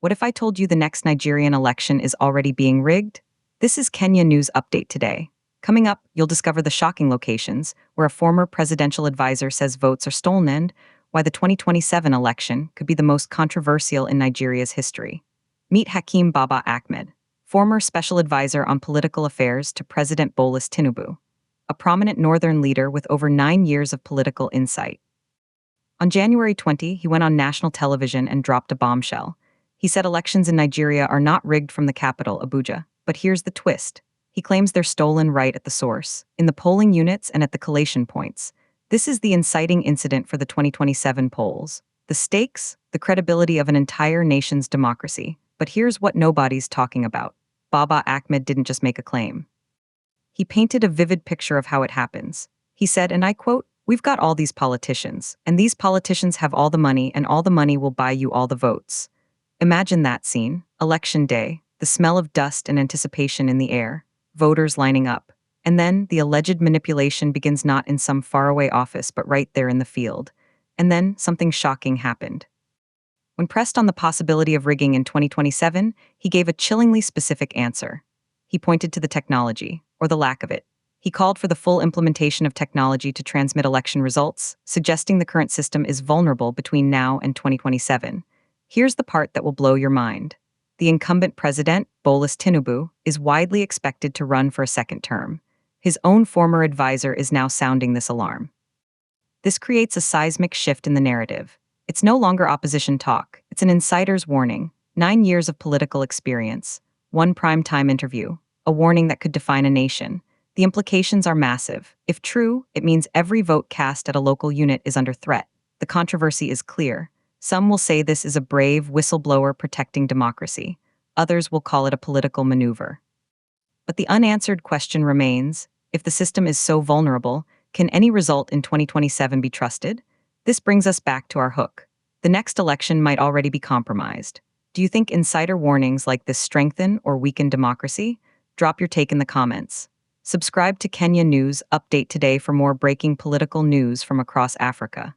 What if I told you the next Nigerian election is already being rigged? This is Kenya News Update today. Coming up, you'll discover the shocking locations where a former presidential advisor says votes are stolen and why the 2027 election could be the most controversial in Nigeria's history. Meet Hakeem Baba Ahmed, former special advisor on political affairs to President Bola Tinubu, a prominent northern leader with over 9 years of political insight. On January 20, he went on national television and dropped a bombshell. He said elections in Nigeria are not rigged from the capital, Abuja. But here's the twist. He claims they're stolen right at the source, in the polling units and at the collation points. This is the inciting incident for the 2027 polls. The stakes, the credibility of an entire nation's democracy. But here's what nobody's talking about. Baba Ahmed didn't just make a claim. He painted a vivid picture of how it happens. He said, and I quote, "We've got all these politicians, and these politicians have all the money, and all the money will buy you all the votes." Imagine that scene, election day, the smell of dust and anticipation in the air, voters lining up. And then the alleged manipulation begins not in some faraway office but right there in the field. And then something shocking happened. When pressed on the possibility of rigging in 2027, he gave a chillingly specific answer. He pointed to the technology, or the lack of it. He called for the full implementation of technology to transmit election results, suggesting the current system is vulnerable between now and 2027. Here's the part that will blow your mind. The incumbent president, Bola Tinubu, is widely expected to run for a second term. His own former advisor is now sounding this alarm. This creates a seismic shift in the narrative. It's no longer opposition talk. It's an insider's warning. 9 years of political experience. One primetime interview. A warning that could define a nation. The implications are massive. If true, it means every vote cast at a local unit is under threat. The controversy is clear. Some will say this is a brave whistleblower protecting democracy. Others will call it a political maneuver. But the unanswered question remains, if the system is so vulnerable, can any result in 2027 be trusted? This brings us back to our hook. The next election might already be compromised. Do you think insider warnings like this strengthen or weaken democracy? Drop your take in the comments. Subscribe to Kenya News Update today for more breaking political news from across Africa.